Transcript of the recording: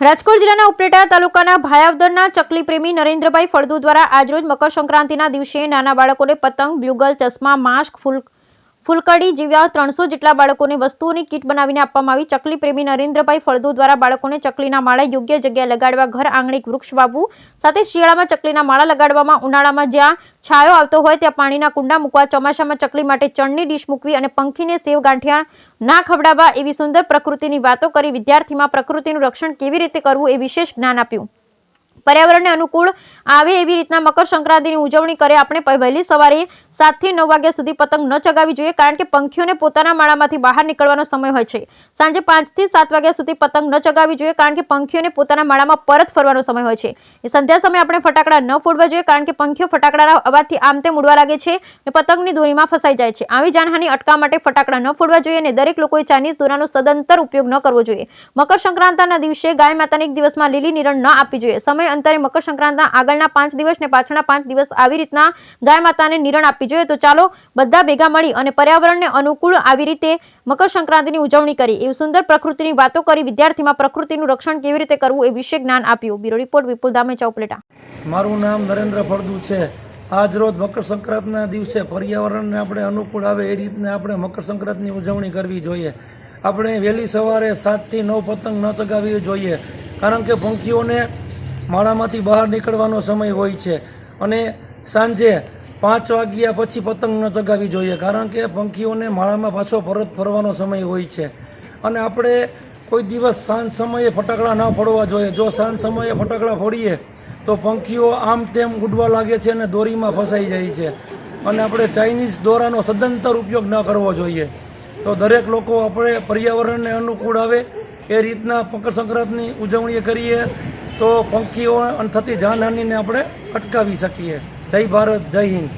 રાજકોટ જિલ્લાના ઉપલેટા તાલુકાના ભાયાવદરના ચકલી પ્રેમી નરેન્દ્રભાઈ ફળદુ દ્વારા આજરોજ મકર સંક્રાંતિના દિવસે નાના બાળકોને પતંગ, બ્લુગલ, ચશ્મા, માસ્ક, ફૂલકડી જેવા 300 જેટલા બાળકોને વસ્તુઓની કીટ બનાવીને આપવામાં આવી। ચકલી પ્રેમી નરેન્દ્રભાઈ ફળદુ દ્વારા બાળકોને ચકલીના માળા યોગ્ય જગ્યાએ લગાડવા, ઘર આંગણે વૃક્ષ વાવવું, સાથે શિયાળામાં ચકલીના માળા લગાડવામાં, ઉનાળામાં જ્યાં છાયો આવતો હોય ત્યાં પાણીના કુંડા મૂકવા, ચોમાસામાં ચકલી માટે ચણની ડીશ મૂકવી અને પંખીને સેવ ગાંઠિયા ના ખવડાવવા એવી સુંદર પ્રકૃતિની વાતો કરી વિદ્યાર્થીમાં પ્રકૃતિનું રક્ષણ કેવી રીતે કરવું એ વિશેષ જ્ઞાન આપ્યું। पर्यावरण ने अनुकूल आवे एवी रीतना मकर संक्रांति उजवणी करे आपणे वहेली सवारे 7 થી 9 वाग्या सुधी पतंग न चगावी जोईए, कारण के पंखीओने पोताना माळामांथी बहार निकळवानो समय होय छे। सांजे 5 થી 7 वाग्या सुधी पतंग न चगावी जोईए, कारण के पंखीओने पोताना माळामां परत फरवानो समय होय छे। संध्या समय आपणे फटाकड़ा न फोड़वा जोईए, कारण के पंखीओ फटाकडाना अवाजथी आम तेम उड़वा लागे छे ने पतंगनी दोरीमां फसाई जाय छे। आवी जानहानी अटकाववा माटे फटाकड़ा न फोड़वा जोईए ने दरेक लोकोए चाइनीज दोरानो सदंतर उपयोग न करवो जोईए। मकर संक्रांतिना दिवसे गाय माताने एक दिवसमां લીલી નિરણ न आपवी जोईए। समय अंतरे मकर संक्रांतिना आगळना 5 દિવસ ने पाछळना 5 દિવસ આવી રીતના ગાય માતાને નિરણ આપવી જોઈએ। તો ચાલો બધા ભેગા મળી અને પર્યાવરણને અનુકૂળ આવી રીતે મકર સંક્રાંતિની ઉજવણી કરી, એવી સુંદર પ્રકૃતિની વાતો કરી વિદ્યાર્થીમાં પ્રકૃતિનું રક્ષણ કેવી રીતે કરવું એ વિશે જ્ઞાન આપ્યું। બ્યુરો રિપોર્ટ વિપુલ ધામેચા ઉપલેટા। મારું નામ નરેન્દ્ર ફળદુ છે। આજ રોજ મકર સંક્રાંતિના દિવસે પર્યાવરણને આપણે અનુકૂળ આવે એ રીતને આપણે મકર સંક્રાંતિની ઉજવણી કરવી જોઈએ। આપણે વહેલી સવારે 7 થી 9 પતંગ ન ચગાવવી જોઈએ, કારણ કે પંખીઓને માળામાંથી બહાર નીકળવાનો સમય હોય છે અને સાંજે 5 વાગ્યા પછી પતંગ ન ચગાવવી જોઈએ, કારણ કે પંખીઓને માળામાં પાછો પરત ફરવાનો સમય હોય છે। અને આપણે કોઈ દિવસ સાંજ સમયે ફટાકડા ન ફોડવા જોઈએ। જો સાંજ સમયે ફટાકડા ફોડીએ તો પંખીઓ આમ તેમ ઉડવા લાગે છે અને દોરીમાં ફસાઈ જાય છે, અને આપણે ચાઇનીઝ દોરાનો સદંતર ઉપયોગ ન કરવો જોઈએ। તો દરેક લોકો આપણે પર્યાવરણને અનુકૂળ આવે એ રીતના મકર સંક્રાંતિની ઉજવણી કરીએ તો પંખીઓ થતી જાનહાનિને આપણે અટકાવી શકીએ। જય ભારત, જય હિન્દ।